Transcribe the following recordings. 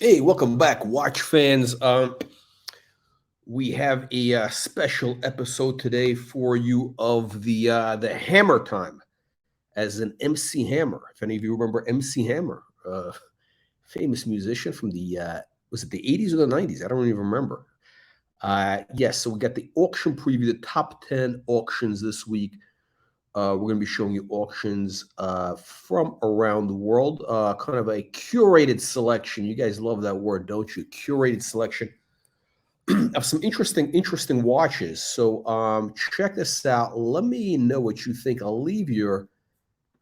Hey, welcome back, watch fans. We have a special episode today for you of the Hammer Time as an MC Hammer. If any of you remember MC Hammer, famous musician from the was it the 80s or the 90s? I don't even remember. Yes, so we got the auction preview, the top 10 auctions this week. We're going to be showing you auctions from around the world, kind of a curated selection. You guys love that word, don't you? Curated selection of some interesting watches. So check this out. Let me know what you think. I'll leave your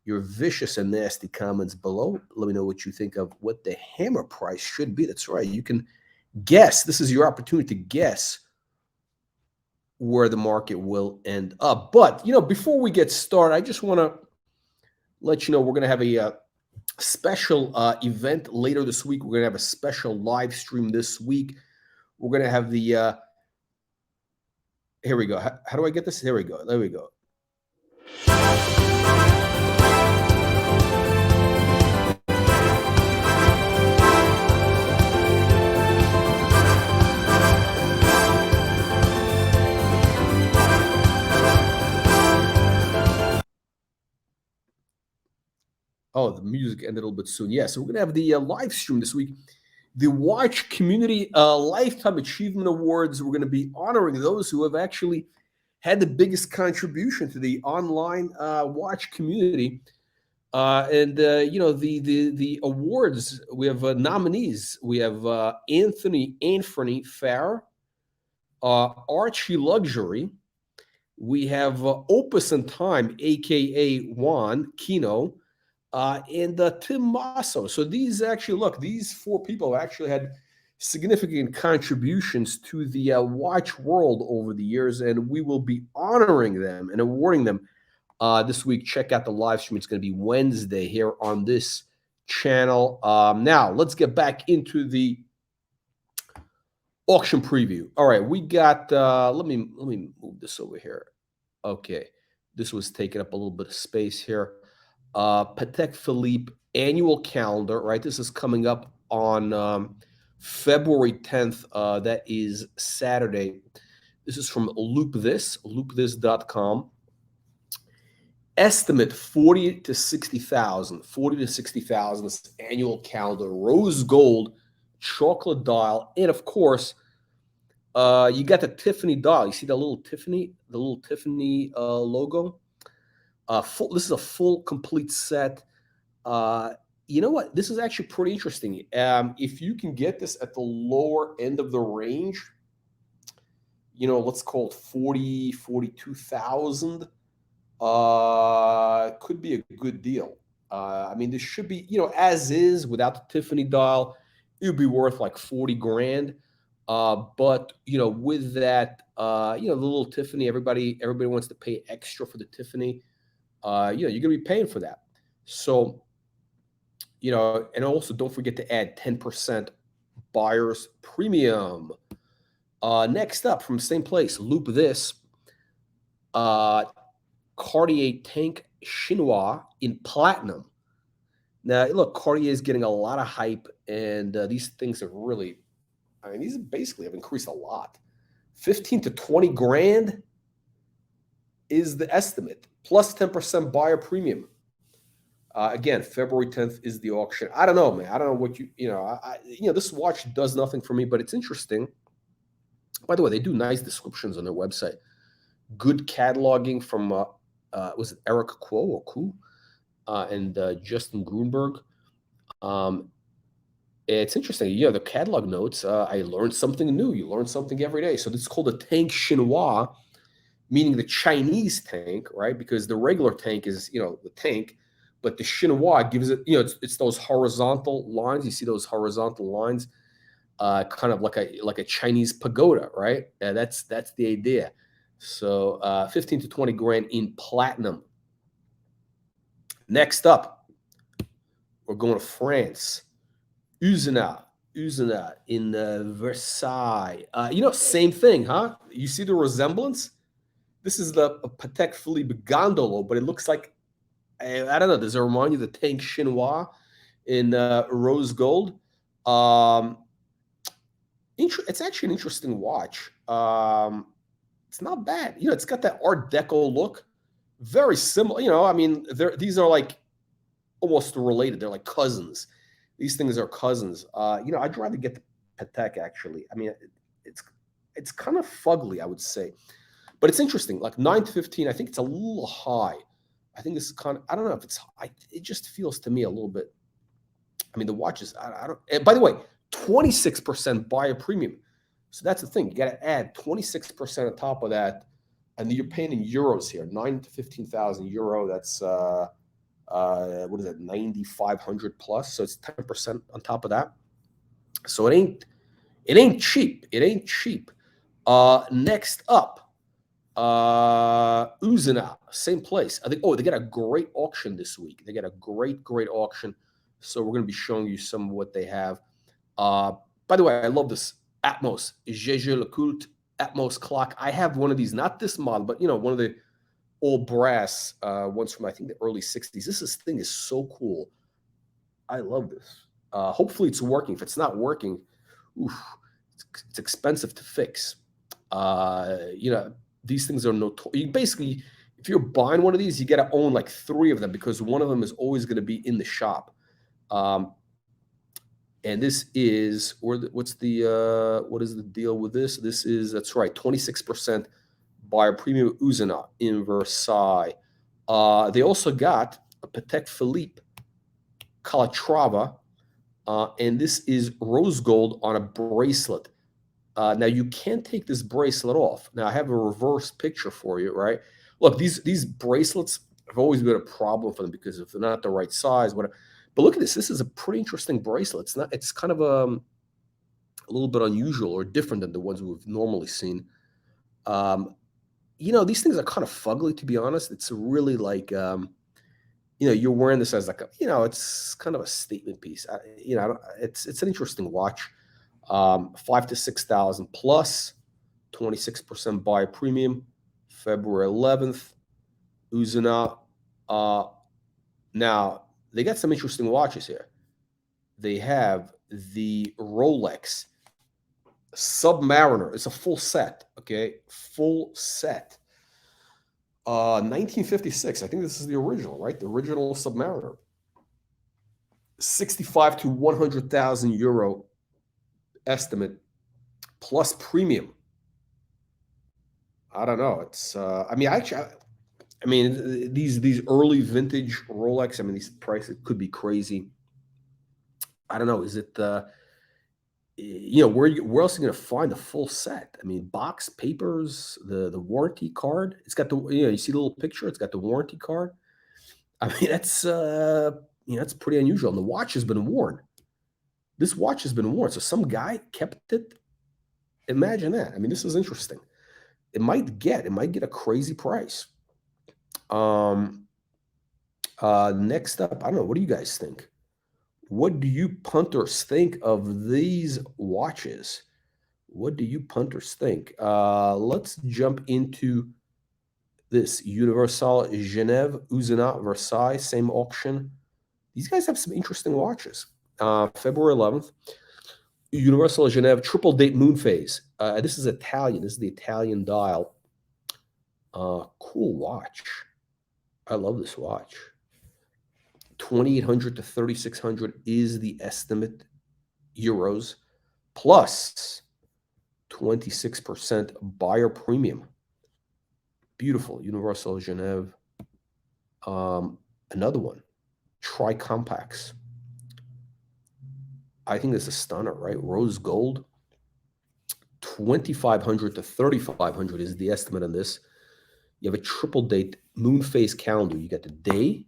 vicious and nasty comments below. Let me know what you think of what the hammer price should be. That's right. You can guess. This is your opportunity to guess where the market will end up. But, before we get started, I just want to let you know we're going to have a special event later this week. We're going to have a special live stream this week. We're going to have the, here we go. How do I get this? Here we go. There we go. Oh, the music ended a little bit soon. Yeah, so we're going to have the live stream this week. The Watch Community Lifetime Achievement Awards. We're going to be honoring those who have actually had the biggest contribution to the online watch community. The awards, we have nominees. We have Anthony Farr, Archie Luxury. We have Opus and Time, a.k.a. Juan Kino, and Tim Masso. So these actually, look, these four people actually had significant contributions to the watch world over the years, and we will be honoring them and awarding them this week. Check out the live stream. It's going to be Wednesday here on this channel. Now, let's get back into the auction preview. All right, we got, let me move this over here. Okay, this was taking up a little bit of space here. Patek Philippe annual calendar, right? This is coming up on February 10th. That is Saturday. This is from loopthis.com. Estimate 40 to 60,000. 40 to 60,000. This annual calendar, rose gold, chocolate dial, and of course, you got the Tiffany dial. You see the little Tiffany logo. This is a full complete set. You know what? This is actually pretty interesting. If you can get this at the lower end of the range, let's call it 40, 42,000, could be a good deal. This should be, as is without the Tiffany dial, it would be worth like 40 grand. But with that, the little Tiffany, everybody wants to pay extra for the Tiffany. You're going to be paying for that. So, and also don't forget to add 10% buyer's premium. Next up from the same place, Loop This, Cartier Tank Chinois in platinum. Now, look, Cartier is getting a lot of hype, and these things have really, these basically have increased a lot. 15 to 20 grand is the estimate, plus 10% buyer premium. Again, February 10th is the auction. I don't know, man. I don't know what this watch does nothing for me, but it's interesting. By the way, they do nice descriptions on their website. Good cataloging from, was it Eric Kuo and Justin Grunberg. It's interesting. The catalog notes, I learned something new. You learn something every day. So this is called a Tank Chinois, meaning the Chinese tank, right? Because the regular tank is, the tank, but the Chinois gives it, it's those horizontal lines. You see those horizontal lines, kind of like a Chinese pagoda, right? That's the idea. So 15 to 20 grand in platinum. Next up, we're going to France. Uzena in Versailles. Same thing, huh? You see the resemblance? This is the Patek Philippe Gondolo, but it looks like, I don't know, does it remind you of the Tank Chinois in rose gold? Um, it's actually an interesting watch. It's not bad. It's got that Art Deco look, very similar. I mean, these are like almost related. They're like cousins. These things are cousins. I'd rather get the Patek actually. I mean, it's it's kind of fugly, I would say, but it's interesting. Like 9 to 15, I think it's a little high. I think this is kind of. I don't know if it's. It just feels to me a little bit. I mean, the watch is. I don't. And by the way, 26% buyer premium. So that's the thing. You got to add 26% on top of that, and you're paying in euros here, 9 to 15,000 euro. That's what is it, 9,500 plus? So it's 10% on top of that. So it ain't cheap. It ain't cheap. Next up, Uzina, same place. I think. Oh, they got a great auction this week. They got a great auction. So we're going to be showing you some of what they have. Uh, by the way, I love this Atmos Jaeger Le Coultre Atmos clock. I have one of these, not this model, but one of the old brass ones from I think the early '60s. This thing is so cool. I love this. Hopefully, it's working. If it's not working, oof, it's expensive to fix. These things are basically, if you're buying one of these, you got to own like 3 of them because one of them is always going to be in the shop. And this is, what is the deal with this? That's right, 26% buyer premium Uzina in Versailles. They also got a Patek Philippe Calatrava, and this is rose gold on a bracelet. Now you can't take this bracelet off. Now I have a reverse picture for you, right? Look, these bracelets have always been a problem for them because if they're not the right size, whatever. But look at this. This is a pretty interesting bracelet. It's kind of a little bit unusual or different than the ones we've normally seen. These things are kind of fugly, to be honest. It's really like, you're wearing this as like it's kind of a statement piece. It's an interesting watch. 5 to 6,000 plus, 26% buy premium, February 11th, Uzina. Now they got some interesting watches here. They have the Rolex Submariner. It's a full set, okay? Full set. 1956. I think this is the original, right? The original Submariner. 65 to 100,000 euro estimate plus premium. I don't know. It's these early vintage Rolex, these prices could be crazy. I don't know. Is it where else are you going to find the full set? Box, papers, the warranty card. It's got you see the little picture. It's got the warranty card. That's that's pretty unusual. And the watch has been worn. This watch has been worn. So some guy kept it. Imagine that. This is interesting. It might get a crazy price. Next up, I don't know. What do you guys think? What do you punters think of these watches? What do you punters think? Let's jump into this Universale Geneve, Uzina, Versailles, same auction. These guys have some interesting watches. February 11th, Universal Geneve, triple date moon phase. This is Italian. This is the Italian dial. Cool watch. I love this watch. 2,800 to 3,600 is the estimate euros, plus 26% buyer premium. Beautiful. Universal Geneve. Another one. Tri-compacts. I think this is a stunner, right? Rose gold. 2,500 to 3,500 is the estimate on this. You have a triple date moon phase calendar. You got the day.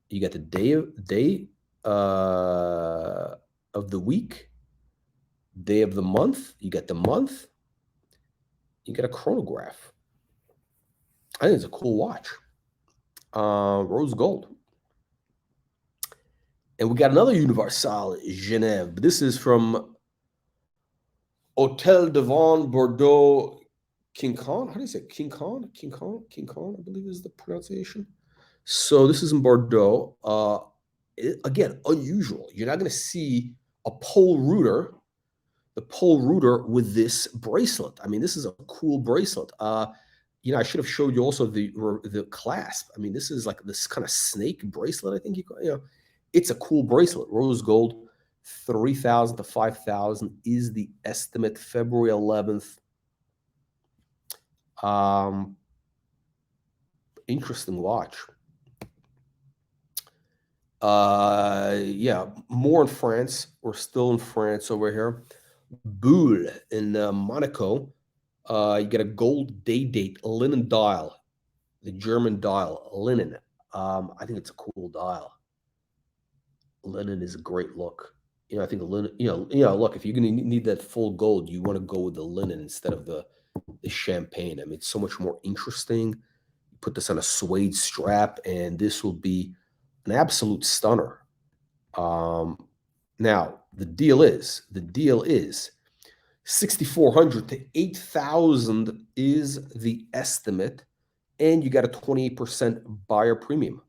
You got the day of the week, day of the month. You got the month. You got a chronograph. I think it's a cool watch. Rose gold. And we got another Universale Geneve. This is from Hôtel de Vin Bordeaux Quincon. How do you say it? Quincon, I believe is the pronunciation. So this is in Bordeaux. Again, unusual. You're not going to see a pole rooter, the pole rooter with this bracelet. I mean, this is a cool bracelet. I should have showed you also the clasp. I mean, this is like this kind of snake bracelet. I think it's a cool bracelet. Rose gold, 3,000 to 5,000 is the estimate. February 11th. Interesting watch. Yeah, more in France. We're still in France over here. Boule in Monaco. You get a gold date linen dial, the German dial, linen. I think it's a cool dial. Linen is a great look. I think the linen. Look, if you're gonna need that full gold, you want to go with the linen instead of the champagne. I mean, it's so much more interesting. You put this on a suede strap, and this will be an absolute stunner. Now the deal is 6,400 to 8,000 is the estimate, and you got a 28% buyer premium.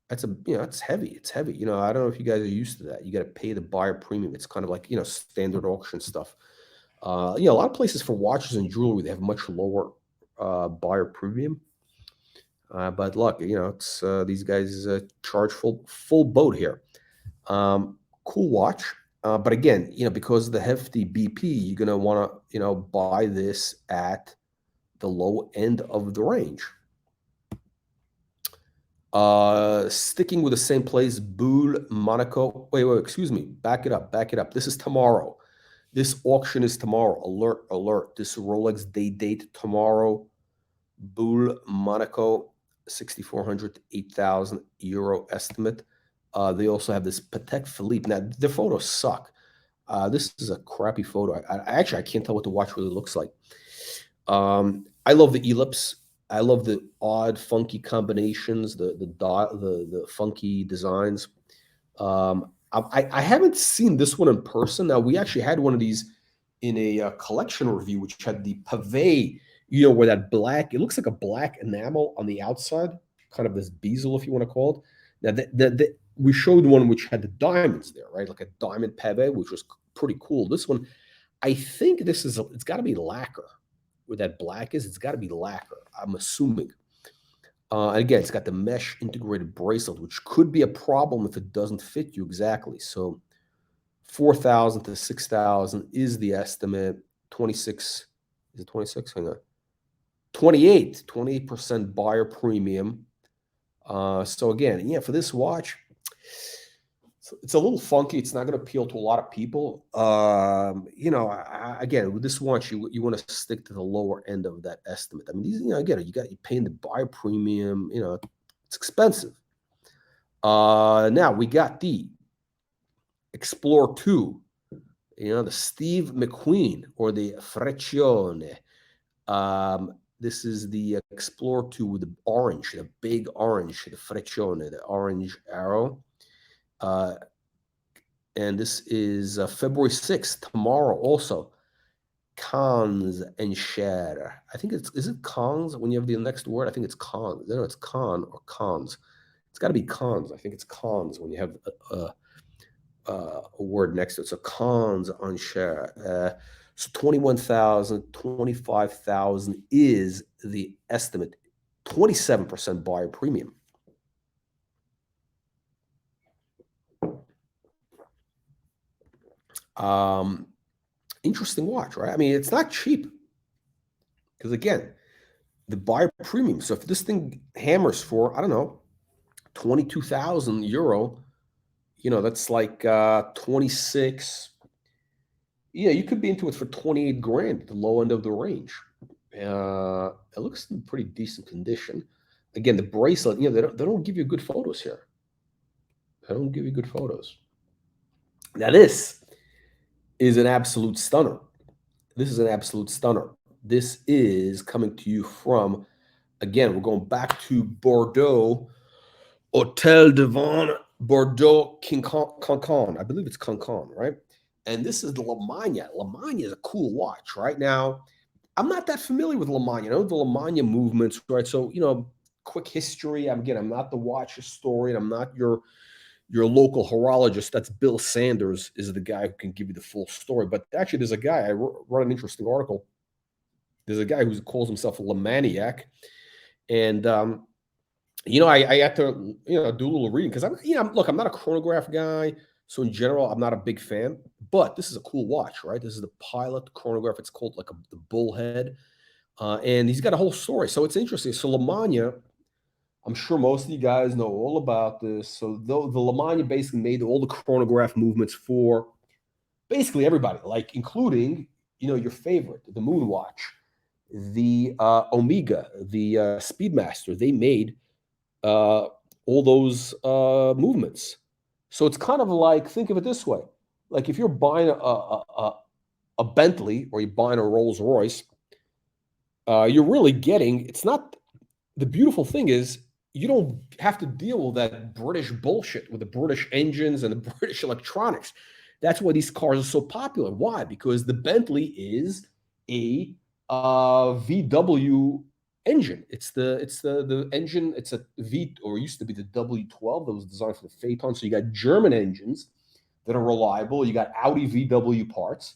That's it's heavy. It's heavy. I don't know if you guys are used to that. You got to pay the buyer premium. It's kind of like standard auction stuff. A lot of places for watches and jewelry, they have much lower buyer premium. But look, it's these guys charge full boat here. Cool watch. But again, because of the hefty BP, you're going to want to, buy this at the low end of the range. Sticking with the same place, Boule, Monaco. Wait, excuse me. Back it up. This is tomorrow. This auction is tomorrow. Alert. This Rolex date tomorrow. Boule, Monaco, 6,400 to 8,000 euro estimate. They also have this Patek Philippe. Now, the photos suck. This is a crappy photo. I can't tell what the watch really looks like. I love the ellipse. I love the odd, funky combinations, the funky designs. I haven't seen this one in person. Now, we actually had one of these in a collection review, which had the pavé, where that black, it looks like a black enamel on the outside, kind of this bezel, if you want to call it. Now, we showed one which had the diamonds there, right? Like a diamond pavé, which was pretty cool. This one, I think it's got to be lacquer. Where that black is, it's got to be lacquer, I'm assuming. And again, it's got the mesh integrated bracelet, which could be a problem if it doesn't fit you exactly. So 4,000 to 6,000 is the estimate. 26, is it 26? Hang on. 28% buyer premium. So again, for this watch, it's a little funky. It's not going to appeal to a lot of people. Again, with this watch, you want to stick to the lower end of that estimate. I mean, these, again, you're paying the buyer premium. It's expensive. Now we got the Explorer 2. The Steve McQueen or the Freccione. This is the Explorer 2 with the orange, the big orange, the Freccione, the orange arrow. And this is February 6th, tomorrow also. Cons and share. I think is it cons when you have the next word? I think it's cons. No, it's con or cons. It's got to be cons. I think it's cons when you have a word next to it. So cons on share. So 21,000, 25,000 is the estimate. 27% buyer premium. Interesting watch, right? I mean, it's not cheap because again, the buyer premium. So if this thing hammers for, I don't know, 22,000 euro, that's like 26. You could be into it for 28 grand at the low end of the range. It looks in pretty decent condition. Again, the bracelet, they don't give you good photos here. They don't give you good photos. Now this is an absolute stunner. This is coming to you from, again, we're going back to Bordeaux, Hotel de Vin, Bordeaux, Cancan. I believe it's Cancan, right? And this is the Lemania. Lemania is a cool watch, right? Now, I'm not that familiar with Lemania. I know the Lemania movements, right? So, quick history. I'm not the watch historian. I'm not your your local horologist, that's Bill Sanders, is the guy who can give you the full story. But actually, there's a guy, I wrote an interesting article. There's a guy who calls himself a Lemaniac. And, I had to, do a little reading because look, I'm not a chronograph guy. So in general, I'm not a big fan, but this is a cool watch, right? This is the Pilot chronograph. It's called like the Bullhead. And he's got a whole story. So it's interesting. So Lemania, I'm sure most of you guys know all about this. So the Lemania basically made all the chronograph movements for basically everybody, like including, your favorite, the Moon Watch, the Omega, the Speedmaster. They made all those movements. So it's kind of like, think of it this way: like if you're buying a Bentley or you're buying a Rolls Royce, you're really getting. It's not the beautiful thing is you don't have to deal with that British bullshit with the British engines and the British electronics. That's why these cars are so popular. Why? Because the Bentley is a VW engine. It's the engine. It's a V, or it used to be the W12 that was designed for the Phaeton. So you got German engines that are reliable. You got Audi VW parts,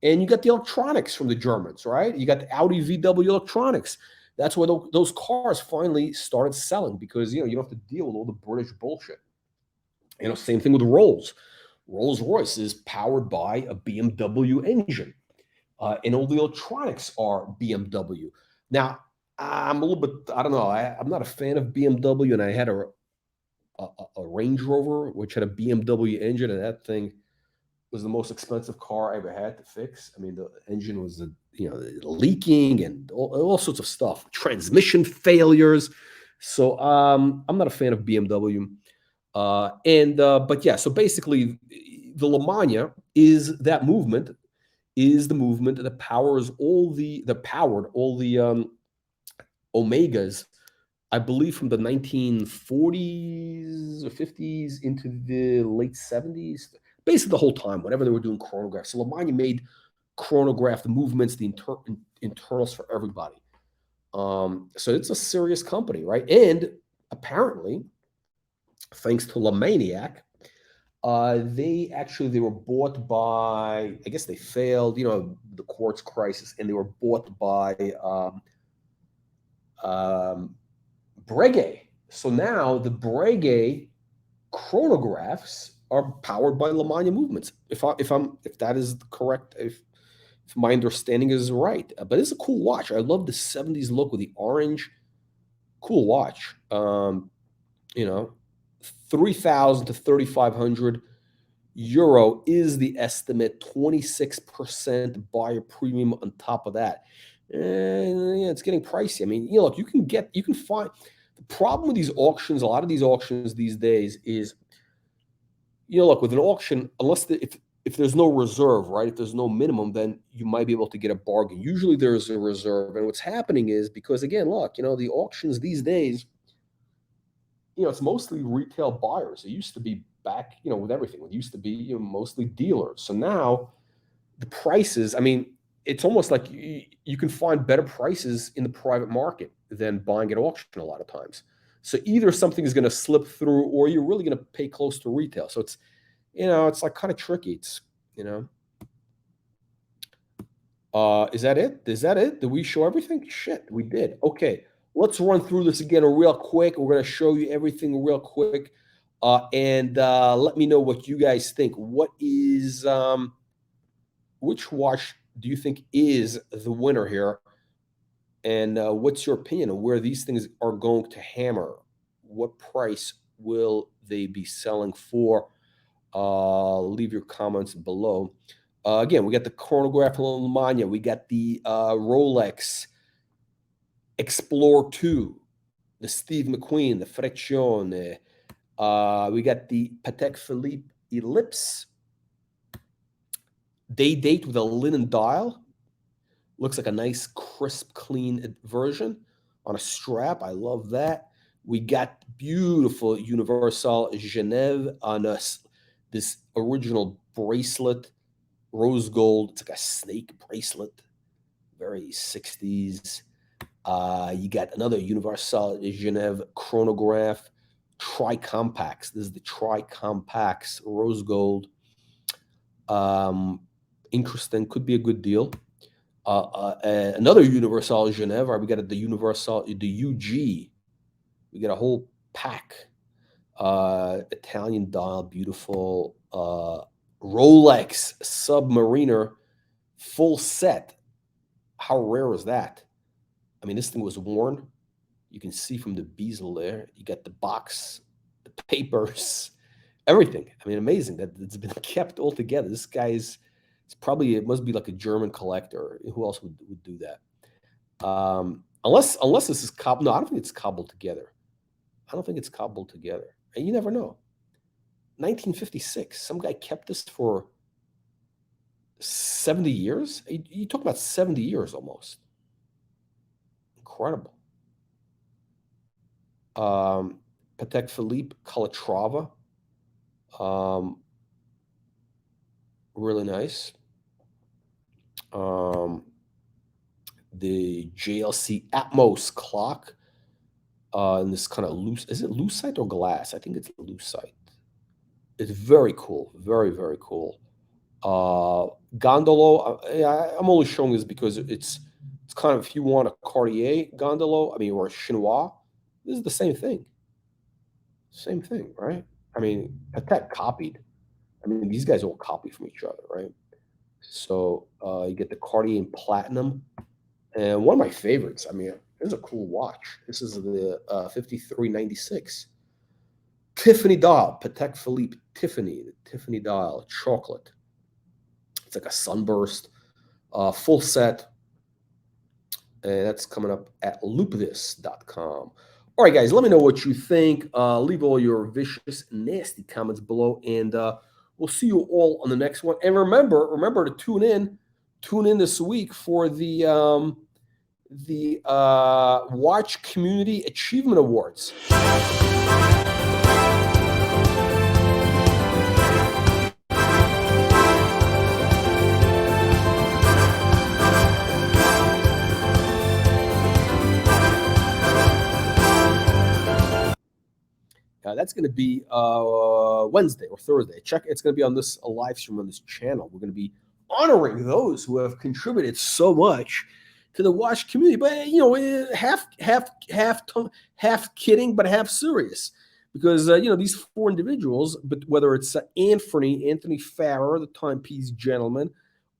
and you got the electronics from the Germans, right? You got the Audi VW electronics. That's why those cars finally started selling because you don't have to deal with all the British bullshit. Same thing with Rolls. Rolls Royce is powered by a BMW engine, and all the electronics are BMW. Now, I'm a little bit, I don't know, I'm not a fan of BMW, and I had a Range Rover which had a BMW engine, and that thing was the most expensive car I ever had to fix. I mean, the engine was, leaking and all sorts of stuff, transmission failures. So I'm not a fan of BMW. But yeah, so basically, the Lemania is the movement that powers that powered all the Omegas, I believe from the 1940s or 50s into the late 70s, basically the whole time, whenever they were doing chronographs. So Lemania made chronograph the movements, the internals for everybody. So it's a serious company, right? And apparently, thanks to Lemaniac, they were bought by, I guess they failed, the quartz crisis, and they were bought by Breguet. So now the Breguet chronographs are powered by Lemania movements. If that is correct, if my understanding is right. But it's a cool watch. I love the 70s look with the orange. Cool watch. 3,000 to 3,500 euro is the estimate. 26% buyer premium on top of that. And yeah, it's getting pricey. I mean, look, you can find the problem with these auctions. A lot of these auctions these days is, look, with an auction, unless if there's no reserve, right? If there's no minimum, then you might be able to get a bargain. Usually there's a reserve, and what's happening is because again, look, the auctions these days, it's mostly retail buyers. It used to be back, with everything. It used to be mostly dealers. So now the prices, I mean, it's almost like you can find better prices in the private market than buying at auction a lot of times. So either something is going to slip through or you're really going to pay close to retail. So it's, it's like kind of tricky. It's, is that it? Is that it? Did we show everything? Shit, we did. Okay. Let's run through this again real quick. We're going to show you everything real quick. And let me know what you guys think. Which watch do you think is the winner here? And what's your opinion on where these things are going to hammer? What price will they be selling for? Leave your comments below. Again, we got the chronograph Lemania. We got the Rolex Explorer 2, the Steve McQueen, the Freccione. We got the Patek Philippe Ellipse. Day date with a linen dial. Looks like a nice, crisp, clean version on a strap. I love that. We got beautiful Universale Geneve on this original bracelet, rose gold. It's like a snake bracelet, very 60s. You got another Universale Geneve chronograph, tri-compacts. This is the tri-compacts, rose gold. Interesting, could be a good deal. Another Universale Geneve. We got the Universal, the UG. We got a whole pack. Italian dial, beautiful. Rolex Submariner, full set. How rare is that? I mean, this thing was worn. You can see from the bezel there. You got the box, the papers, everything. I mean, amazing that it's been kept all together. This guy's, it must be like a German collector. Who else would do that? Unless this is cobbled. No, I don't think it's cobbled together. I don't think it's cobbled together. And you never know. 1956. Some guy kept this for 70 years. You talk about 70 years almost. Incredible. Patek Philippe Calatrava. Really nice. The JLC Atmos clock. In this kind of loose, is it lucite or glass? I think it's lucite. It's very cool. Very, very cool. Gondolo. I'm only showing this because it's kind of, if you want a Cartier Gondolo, I mean, or a Chinois, this is the same thing. Same thing, right? I mean, Patek copied. I mean, these guys all copy from each other, right? So you get the Cartier in platinum. And one of my favorites, I mean, this is a cool watch. This is the 5396. Tiffany dial, Patek Philippe Tiffany, the Tiffany dial, chocolate. It's like a sunburst, full set. And that's coming up at loopthis.com. All right, guys, let me know what you think. Leave all your vicious, nasty comments below, and we'll see you all on the next one. And remember to tune in this week for the Watch Community Achievement Awards. That's going to be Wednesday or Thursday. It's going to be on this live stream on this channel. We're going to be honoring those who have contributed so much to the watch community, but you know, half kidding, but half serious, because you know, these four individuals, but whether it's Anthony Farrer, the timepiece gentleman,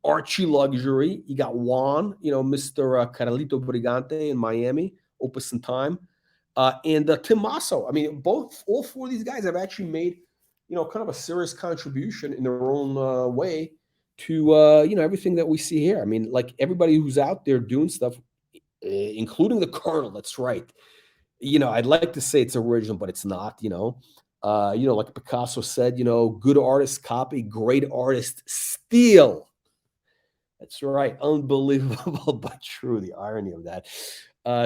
Archie Luxury, you got Juan, you know, Mr. Carlito Brigante in Miami, Opus and Time. And Tim Masso. I mean, all four of these guys have actually made, you know, kind of a serious contribution in their own way to, you know, everything that we see here. I mean, like everybody who's out there doing stuff, including the Colonel. That's right. You know, I'd like to say it's original, but it's not. You know, like Picasso said, you know, good artists copy, great artists steal. That's right. Unbelievable, but true. The irony of that.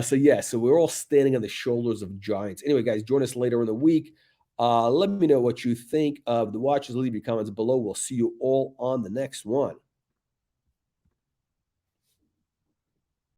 So we're all standing on the shoulders of giants. Anyway, guys, join us later in the week. Let me know what you think of the watches. Leave your comments below. We'll see you all on the next one.